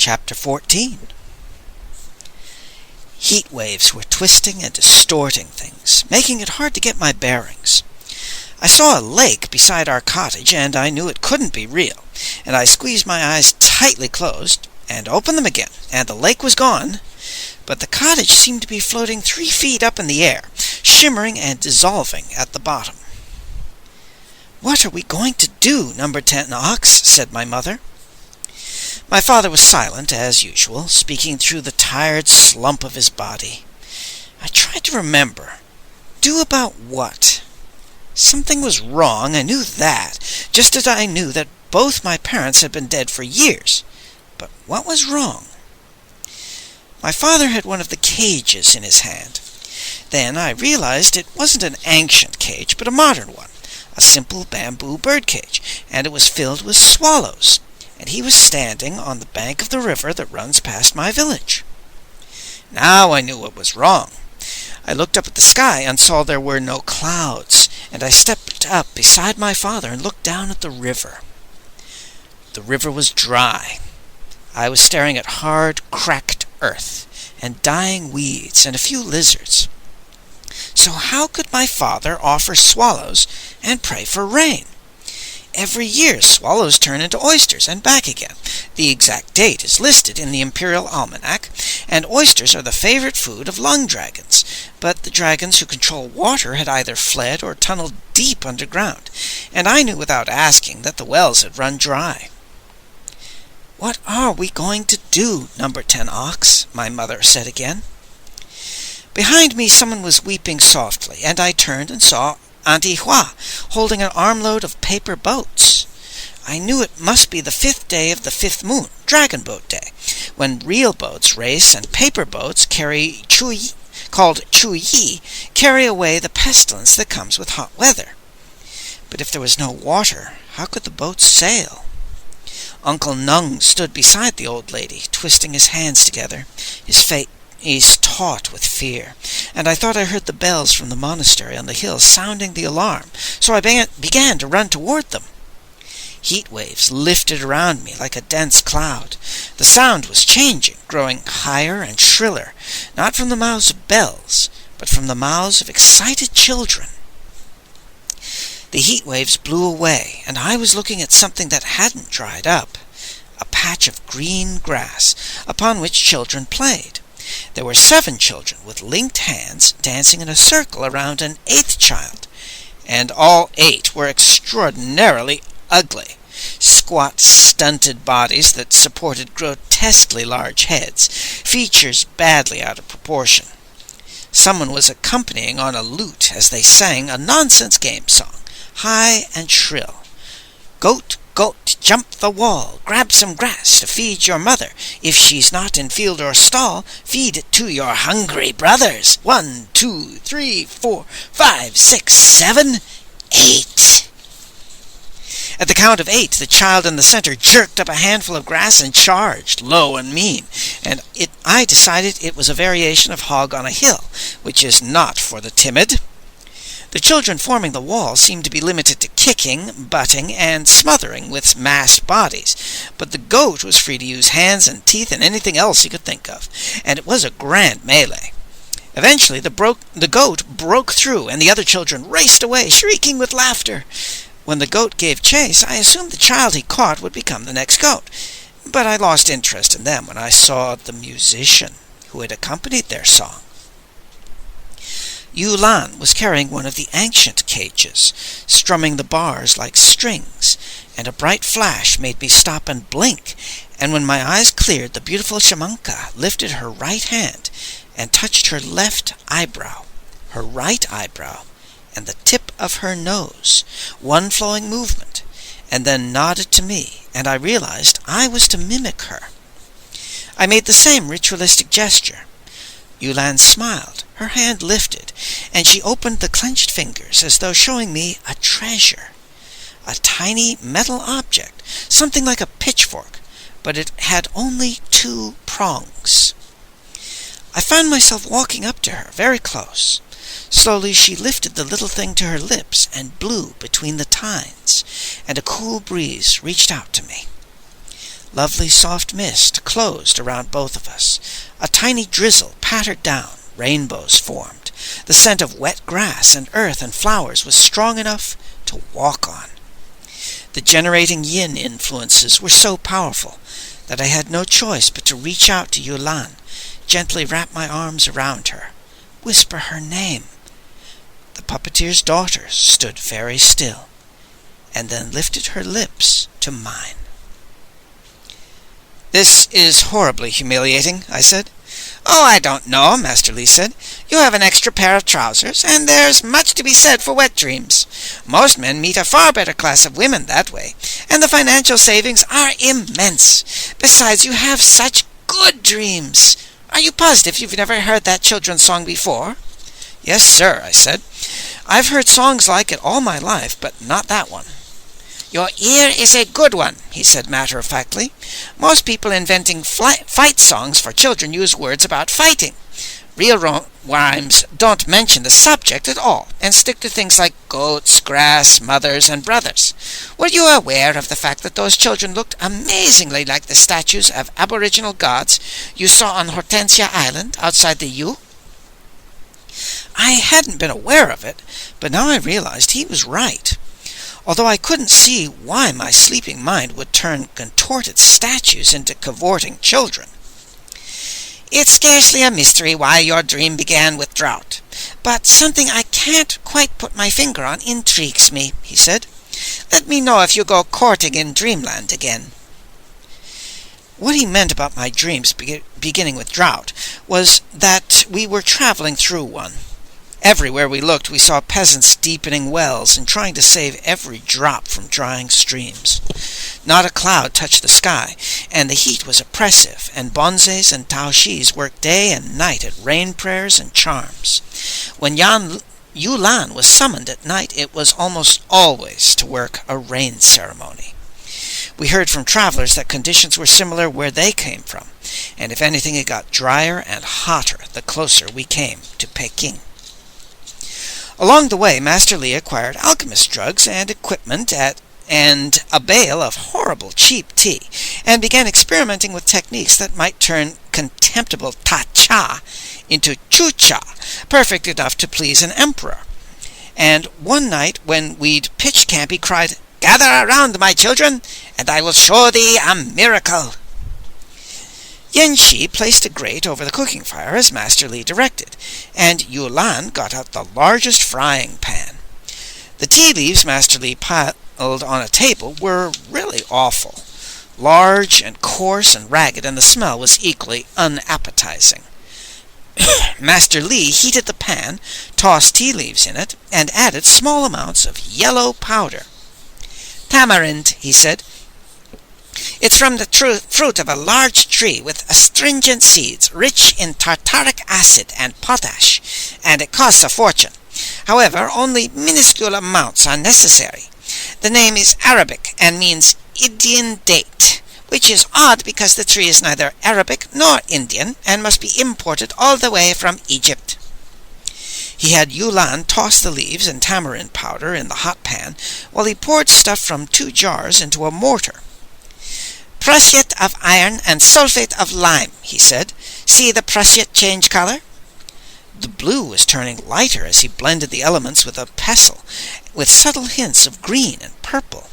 Chapter 14. Heat waves were twisting and distorting things, making it hard to get my bearings. I saw a lake beside our cottage, and I knew it couldn't be real, and I squeezed my eyes tightly closed and opened them again, and the lake was gone, but the cottage seemed to be floating 3 feet up in the air, shimmering and dissolving at the bottom. "What are we going to do, Number 10 Ox?" said my mother. My father was silent, as usual, speaking through the tired slump of his body. I tried to remember. Do about what? Something was wrong, I knew that, just as I knew that both my parents had been dead for years. But what was wrong? My father had one of the cages in his hand. Then I realized it wasn't an ancient cage, but a modern one, a simple bamboo birdcage, and it was filled with swallows, and he was standing on the bank of the river that runs past my village. Now I knew what was wrong. I looked up at the sky and saw there were no clouds, and I stepped up beside my father and looked down at the river. The river was dry. I was staring at hard, cracked earth, and dying weeds, and a few lizards. So how could my father offer swallows and pray for rain? Every year swallows turn into oysters and back again. The exact date is listed in the Imperial Almanac, and oysters are the favorite food of lung dragons. But the dragons who control water had either fled or tunneled deep underground, and I knew without asking that the wells had run dry. "What are we going to do, Number 10 Ox?" my mother said again. Behind me someone was weeping softly, and I turned and saw Auntie Hua holding an armload of paper boats. I knew it must be the 5th day of the 5th moon, Dragon Boat Day, when real boats race and paper boats called Chu-yi carry away the pestilence that comes with hot weather. But if there was no water, how could the boats sail? Uncle Nung stood beside the old lady, twisting his hands together, his face taut with fear, and I thought I heard the bells from the monastery on the hill sounding the alarm, so I began to run toward them. Heat waves lifted around me like a dense cloud. The sound was changing, growing higher and shriller, not from the mouths of bells, but from the mouths of excited children. The heat waves blew away, and I was looking at something that hadn't dried up, a patch of green grass upon which children played. There were 7 children with linked hands dancing in a circle around an 8th child, and all 8 were extraordinarily ugly. Squat, stunted bodies that supported grotesquely large heads, features badly out of proportion. Someone was accompanying on a lute as they sang a nonsense game song, high and shrill. "Goat, goat, jump the wall, grab some grass to feed your mother. If she's not in field or stall, feed it to your hungry brothers. 1, 2, 3, 4, 5, 6, 7, 8. At the count of 8, the child in the center jerked up a handful of grass and charged, low and mean, and I decided it was a variation of Hog on a Hill, which is not for the timid. The children forming the wall seemed to be limited to kicking, butting, and smothering with massed bodies, but the goat was free to use hands and teeth and anything else he could think of, and it was a grand melee. Eventually the goat broke through, and the other children raced away, shrieking with laughter. When the goat gave chase, I assumed the child he caught would become the next goat, but I lost interest in them when I saw the musician who had accompanied their song. Yulan was carrying one of the ancient cages, strumming the bars like strings, and a bright flash made me stop and blink, and when my eyes cleared, the beautiful shamanka lifted her right hand and touched her left eyebrow, her right eyebrow, and the tip of her nose, one flowing movement, and then nodded to me, and I realized I was to mimic her. I made the same ritualistic gesture. Yulan smiled, her hand lifted, and she opened the clenched fingers as though showing me a treasure. A tiny metal object, something like a pitchfork, but it had only 2 prongs. I found myself walking up to her, very close. Slowly she lifted the little thing to her lips and blew between the tines, and a cool breeze reached out to me. Lovely soft mist closed around both of us. A tiny drizzle pattered down. Rainbows formed. The scent of wet grass and earth and flowers was strong enough to walk on. The generating yin influences were so powerful that I had no choice but to reach out to Yulan, gently wrap my arms around her, whisper her name. The puppeteer's daughter stood very still, and then lifted her lips to mine. "This is horribly humiliating," I said. "Oh, I don't know," Master Li said. "You have an extra pair of trousers, and there's much to be said for wet dreams. Most men meet a far better class of women that way, and the financial savings are immense. Besides, you have such good dreams. Are you positive you've never heard that children's song before?" "Yes, sir," I said. "I've heard songs like it all my life, but not that one." "Your ear is a good one," he said matter-of-factly. "Most people inventing fight songs for children use words about fighting. Real rhymes don't mention the subject at all and stick to things like goats, grass, mothers, and brothers. Were you aware of the fact that those children looked amazingly like the statues of Aboriginal gods you saw on Hortensia Island outside the U?" I hadn't been aware of it, but now I realized he was right. Although I couldn't see why my sleeping mind would turn contorted statues into cavorting children. "It's scarcely a mystery why your dream began with drought, but something I can't quite put my finger on intrigues me," he said. "Let me know if you go courting in dreamland again." What he meant about my dreams beginning with drought was that we were traveling through one. Everywhere we looked, we saw peasants deepening wells and trying to save every drop from drying streams. Not a cloud touched the sky, and the heat was oppressive, and bonzes and taoshis worked day and night at rain prayers and charms. When Yulan was summoned at night, it was almost always to work a rain ceremony. We heard from travelers that conditions were similar where they came from, and if anything it got drier and hotter the closer we came to Peking. Along the way, Master Li acquired alchemist drugs and equipment and a bale of horrible cheap tea, and began experimenting with techniques that might turn contemptible ta-cha into chu-cha, perfect enough to please an emperor. And one night when we'd pitched camp, he cried, "Gather around, my children, and I will show thee a miracle." Yanxi placed a grate over the cooking fire as Master Li directed, and Yulan got out the largest frying pan. The tea leaves Master Li piled on a table were really awful, large and coarse and ragged, and the smell was equally unappetizing. Master Li heated the pan, tossed tea leaves in it, and added small amounts of yellow powder. "Tamarind," he said. "It's from the fruit of a large tree with astringent seeds, rich in tartaric acid and potash, and it costs a fortune. However, only minuscule amounts are necessary. The name is Arabic and means Indian date, which is odd because the tree is neither Arabic nor Indian and must be imported all the way from Egypt." He had Yulan toss the leaves and tamarind powder in the hot pan while he poured stuff from 2 jars into a mortar. "Prussiate of iron and sulfate of lime," he said. "See the prussiate change color?" The blue was turning lighter as he blended the elements with a pestle, with subtle hints of green and purple.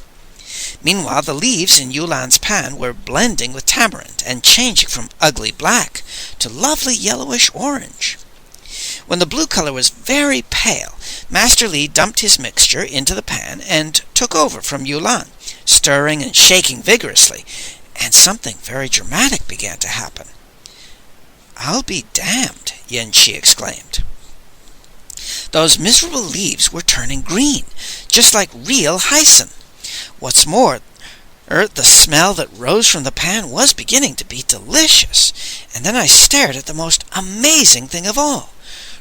Meanwhile, the leaves in Yulan's pan were blending with tamarind and changing from ugly black to lovely yellowish orange. When the blue color was very pale, Master Li dumped his mixture into the pan and took over from Yulan, stirring and shaking vigorously, and something very dramatic began to happen. "I'll be damned," Yanxi exclaimed. Those miserable leaves were turning green, just like real hyson. What's more, the smell that rose from the pan was beginning to be delicious, and then I stared at the most amazing thing of all.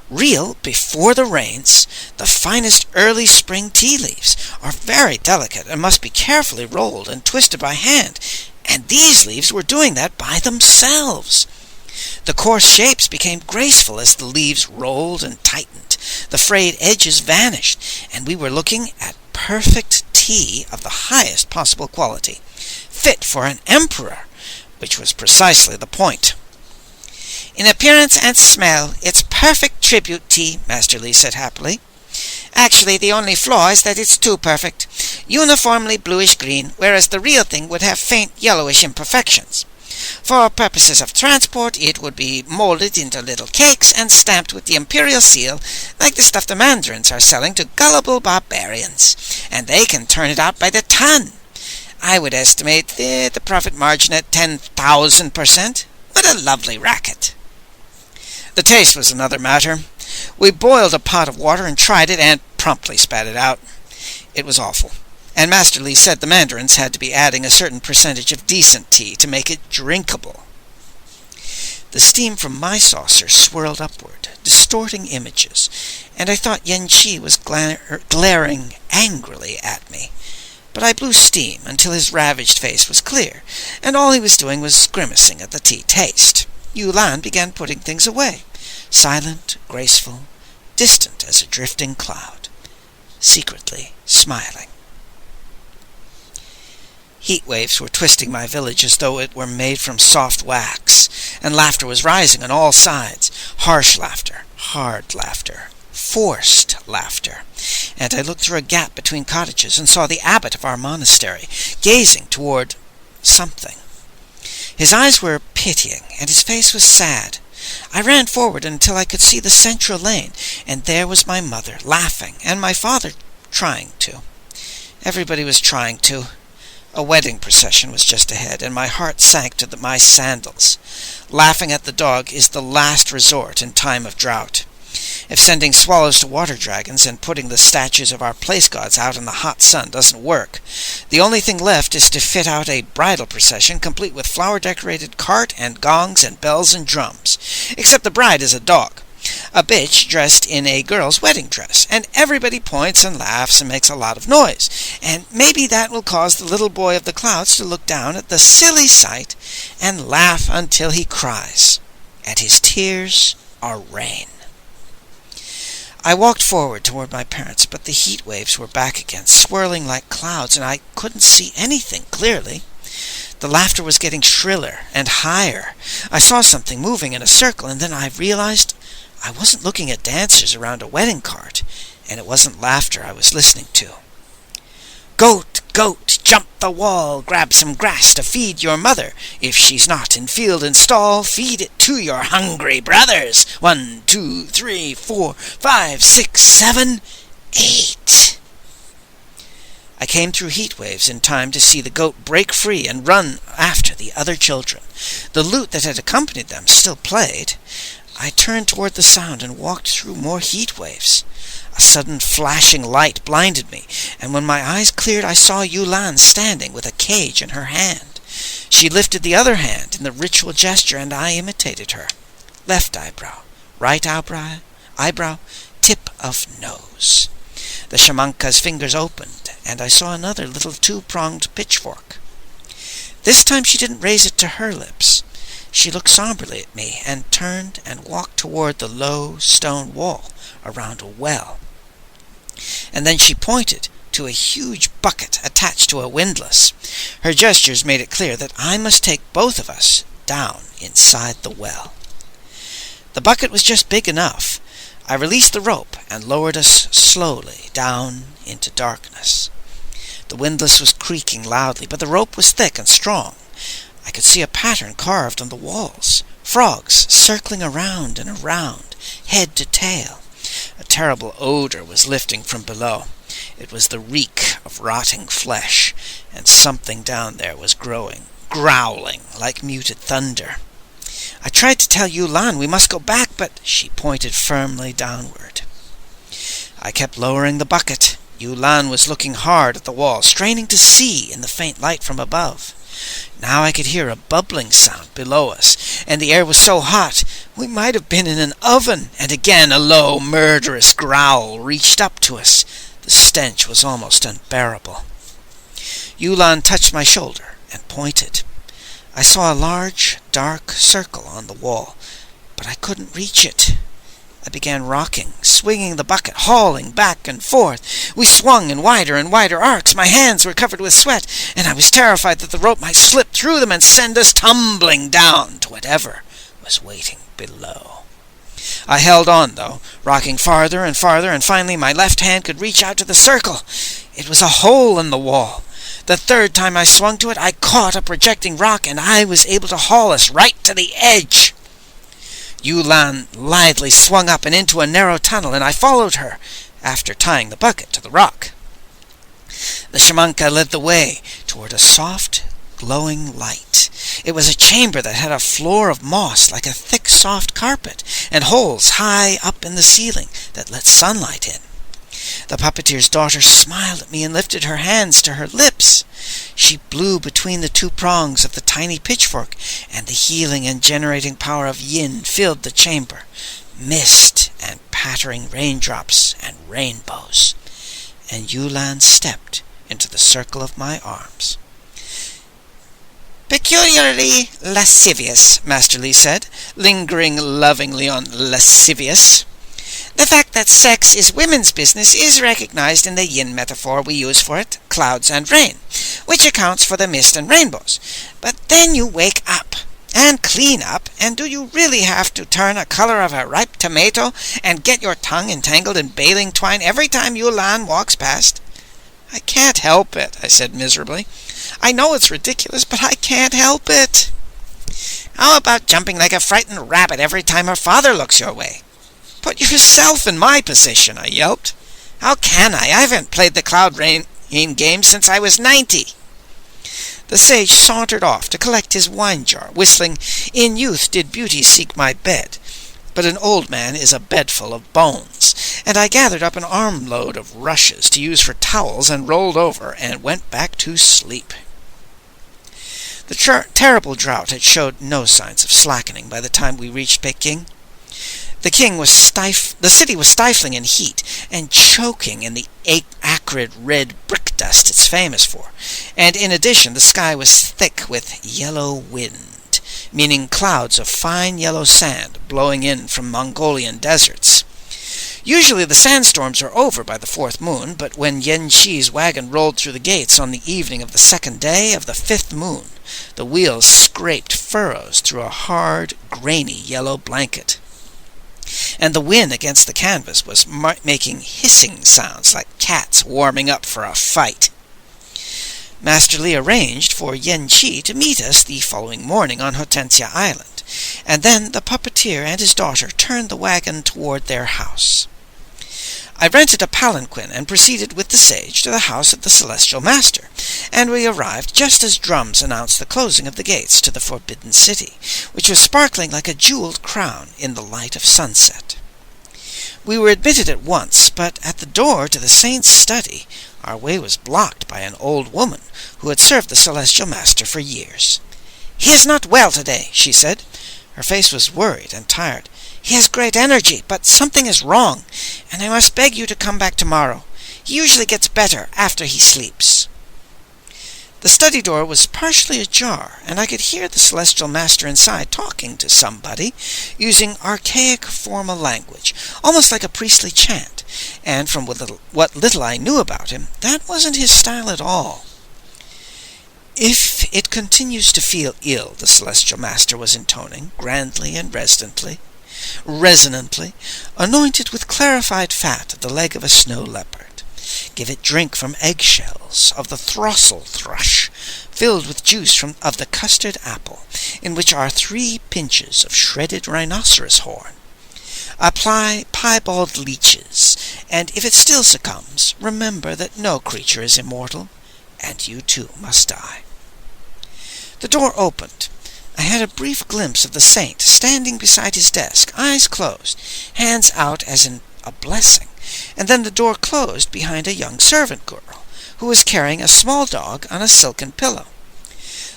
Real before the rains, the finest early spring tea leaves are very delicate and must be carefully rolled and twisted by hand, and these leaves were doing that by themselves. The coarse shapes became graceful as the leaves rolled and tightened. The frayed edges vanished, and we were looking at perfect tea of the highest possible quality, fit for an emperor, which was precisely the point. "In appearance and smell, it's perfect tribute tea," Master Lee said happily. "Actually, the only flaw is that it's too perfect. Uniformly bluish-green, whereas the real thing would have faint yellowish imperfections. For purposes of transport, it would be molded into little cakes and stamped with the imperial seal, like the stuff the mandarins are selling to gullible barbarians, and they can turn it out by the ton. I would estimate the profit margin at 10,000%. What a lovely racket." The taste was another matter. We boiled a pot of water and tried it and promptly spat it out. It was awful, and Master Lee said the mandarins had to be adding a certain percentage of decent tea to make it drinkable. The steam from my saucer swirled upward, distorting images, and I thought Yen Qi was glaring angrily at me. But I blew steam until his ravaged face was clear, and all he was doing was grimacing at the tea taste. Yu Lan began putting things away, silent, graceful, distant as a drifting cloud, secretly smiling. Heat waves were twisting my village as though it were made from soft wax, and laughter was rising on all sides. Harsh laughter, hard laughter, forced laughter. And I looked through a gap between cottages and saw the abbot of our monastery, gazing toward something. His eyes were pitying, and his face was sad. I ran forward until I could see the central lane, and there was my mother, laughing, and my father trying to. Everybody was trying to. A wedding procession was just ahead, and my heart sank to my sandals. Laughing at the dog is the last resort in time of drought. If sending swallows to water dragons and putting the statues of our place gods out in the hot sun doesn't work, the only thing left is to fit out a bridal procession complete with flower-decorated cart and gongs and bells and drums. Except the bride is a dog, a bitch dressed in a girl's wedding dress, and everybody points and laughs and makes a lot of noise. And maybe that will cause the little boy of the clouds to look down at the silly sight and laugh until he cries, and his tears are rain. I walked forward toward my parents, but the heat waves were back again, swirling like clouds, and I couldn't see anything clearly. The laughter was getting shriller and higher. I saw something moving in a circle, and then I realized I wasn't looking at dancers around a wedding cart, and it wasn't laughter I was listening to. "Goat, goat, jump the wall, grab some grass to feed your mother. If she's not in field and stall, feed it to your hungry brothers. 1, 2, 3, 4, 5, 6, 7, 8. I came through heat waves in time to see the goat break free and run after the other children. The lute that had accompanied them still played. I turned toward the sound and walked through more heat waves. A sudden flashing light blinded me, and when my eyes cleared I saw Yu Lan standing with a cage in her hand. She lifted the other hand in the ritual gesture, and I imitated her. Left eyebrow, right eyebrow, tip of nose. The shamanka's fingers opened, and I saw another little two-pronged pitchfork. This time she didn't raise it to her lips. She looked somberly at me and turned and walked toward the low stone wall around a well. And then she pointed to a huge bucket attached to a windlass. Her gestures made it clear that I must take both of us down inside the well. The bucket was just big enough. I released the rope and lowered us slowly down into darkness. The windlass was creaking loudly, but the rope was thick and strong. I could see a pattern carved on the walls, frogs circling around and around, head to tail. A terrible odor was lifting from below. It was the reek of rotting flesh, and something down there was growling like muted thunder. I tried to tell Yu Lan we must go back, but she pointed firmly downward. I kept lowering the bucket. Yu Lan was looking hard at the wall, straining to see in the faint light from above. Now I could hear a bubbling sound below us, and the air was so hot we might have been in an oven, and again a low, murderous growl reached up to us. The stench was almost unbearable. Yu Lan touched my shoulder and pointed. I saw a large, dark circle on the wall, but I couldn't reach it. I began rocking, swinging the bucket, hauling back and forth. We swung in wider and wider arcs. My hands were covered with sweat, and I was terrified that the rope might slip through them and send us tumbling down to whatever was waiting below. I held on, though, rocking farther and farther, and finally my left hand could reach out to the circle. It was a hole in the wall. The third time I swung to it, I caught a projecting rock, and I was able to haul us right to the edge. Yulan lithely swung up and into a narrow tunnel, and I followed her, after tying the bucket to the rock. The shamanka led the way toward a soft, glowing light. It was a chamber that had a floor of moss like a thick, soft carpet, and holes high up in the ceiling that let sunlight in. The puppeteer's daughter smiled at me and lifted her hands to her lips. She blew between the two prongs of the tiny pitchfork, and the healing and generating power of yin filled the chamber. Mist and pattering raindrops and rainbows. And Yulan stepped into the circle of my arms. "Peculiarly lascivious," Master Li said, lingering lovingly on lascivious. "The fact that sex is women's business is recognized in the yin metaphor we use for it, clouds and rain, which accounts for the mist and rainbows. But then you wake up and clean up, and do you really have to turn the color of a ripe tomato and get your tongue entangled in baling twine every time Yulan walks past?" "I can't help it," I said miserably. "I know it's ridiculous, but I can't help it." "How about jumping like a frightened rabbit every time her father looks your way?" "Put yourself in my position," I yelped. "How can I? I haven't played the cloud rain game since I was 90. The sage sauntered off to collect his wine jar, whistling, "In youth did beauty seek my bed, but an old man is a bedful of bones," and I gathered up an armload of rushes to use for towels and rolled over and went back to sleep. The terrible drought had showed no signs of slackening by the time we reached Peking. The city was stifling in heat and choking in the acrid red brick dust it's famous for, and in addition the sky was thick with yellow wind, meaning clouds of fine yellow sand blowing in from Mongolian deserts. Usually the sandstorms are over by the fourth moon, but when Yen Shi's wagon rolled through the gates on the evening of the second day of the fifth moon, the wheels scraped furrows through a hard, grainy yellow blanket. And the wind against the canvas was making hissing sounds like cats warming up for a fight. Master Li arranged for Yen Shi to meet us the following morning on Hortensia Island, and then the puppeteer and his daughter turned the wagon toward their house. I rented a palanquin and proceeded with the sage to the house of the Celestial Master, and we arrived just as drums announced the closing of the gates to the Forbidden City, which was sparkling like a jeweled crown in the light of sunset. We were admitted at once, but at the door to the saint's study our way was blocked by an old woman who had served the Celestial Master for years. "He is not well today," she said. Her face was worried and tired. "He has great energy, but something is wrong, and I must beg you to come back tomorrow. He usually gets better after he sleeps." The study door was partially ajar, and I could hear the Celestial Master inside talking to somebody, using archaic formal language, almost like a priestly chant, and from what little I knew about him, that wasn't his style at all. "If it continues to feel ill," the Celestial Master was intoning, grandly and resonantly, "anoint it with clarified fat of the leg of a snow leopard. Give it drink from eggshells of the throstle thrush, filled with juice of the custard apple, in which are 3 pinches of shredded rhinoceros horn. Apply piebald leeches, and if it still succumbs, remember that no creature is immortal, and you too must die." The door opened. I had a brief glimpse of the saint standing beside his desk, eyes closed, hands out as in a blessing, and then the door closed behind a young servant girl, who was carrying a small dog on a silken pillow.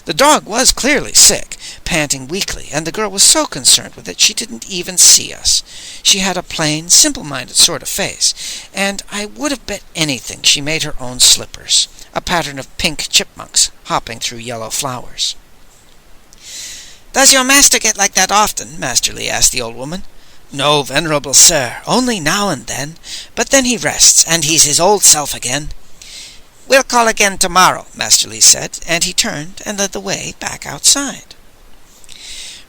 The dog was clearly sick, panting weakly, and the girl was so concerned with it she didn't even see us. She had a plain, simple-minded sort of face, and I would have bet anything she made her own slippers, a pattern of pink chipmunks hopping through yellow flowers. "Does your master get like that often?" Master Li asked the old woman. "No, venerable sir, only now and then, but then he rests, and he's his old self again." "We'll call again tomorrow," Master Lee said, and he turned and led the way back outside.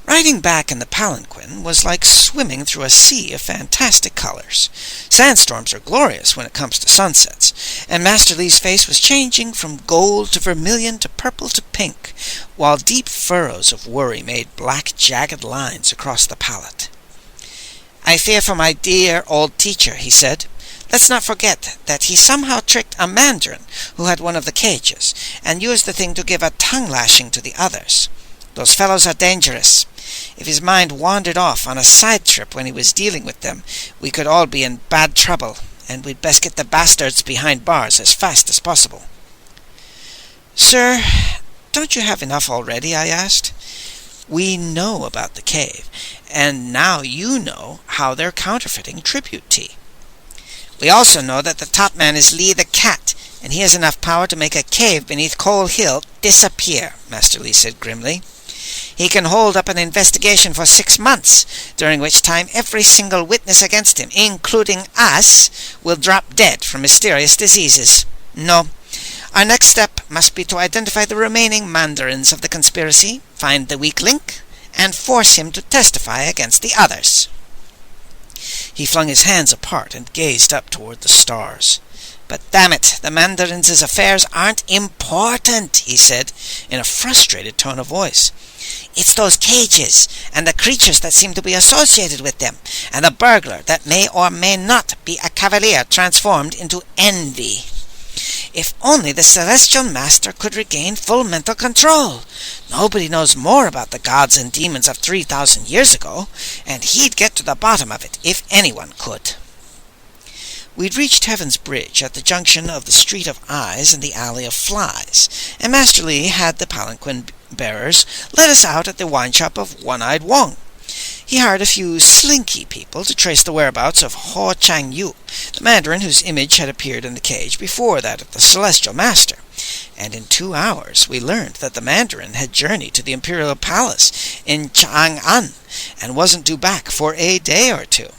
Riding back in the palanquin was like swimming through a sea of fantastic colors. Sandstorms are glorious when it comes to sunsets, and Master Lee's face was changing from gold to vermilion to purple to pink, while deep furrows of worry made black jagged lines across the palate. "I fear for my dear old teacher," he said. "Let's not forget that he somehow tricked a mandarin who had one of the cages, and used the thing to give a tongue-lashing to the others. Those fellows are dangerous. If his mind wandered off on a side trip when he was dealing with them, we could all be in bad trouble, and we'd best get the bastards behind bars as fast as possible." "Sir, don't you have enough already?" I asked. "We know about the cave, and now you know how they're counterfeiting tribute tea." "We also know that the top man is Lee the Cat, and he has enough power to make a cave beneath Coal Hill disappear," Master Lee said grimly. "He can hold up an investigation for 6 months, during which time every single witness against him, including us, will drop dead from mysterious diseases. No, our next step must be to identify the remaining mandarins of the conspiracy, find the weak link, and force him to testify against the others." He flung his hands apart and gazed up toward the stars. "But damn it, the mandarins' affairs aren't important," he said, in a frustrated tone of voice. "It's those cages, and the creatures that seem to be associated with them, and the burglar that may or may not be a cavalier transformed into envy. If only the Celestial Master could regain full mental control! Nobody knows more about the gods and demons of 3,000 years ago, and he'd get to the bottom of it if anyone could." We'd reached Heaven's Bridge at the junction of the Street of Eyes and the Alley of Flies, and Master Lee had the palanquin bearers let us out at the wine shop of One-Eyed Wong. He hired a few slinky people to trace the whereabouts of Ho Chang Yu, the mandarin whose image had appeared in the cage before that of the Celestial Master, and in 2 hours we learned that the mandarin had journeyed to the Imperial Palace in Chang'an and wasn't due back for a day or 2.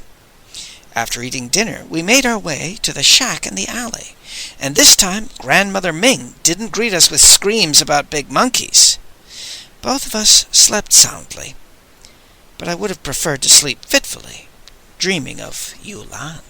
After eating dinner, we made our way to the shack in the alley, and this time Grandmother Ming didn't greet us with screams about big monkeys. Both of us slept soundly, but I would have preferred to sleep fitfully, dreaming of Yulan.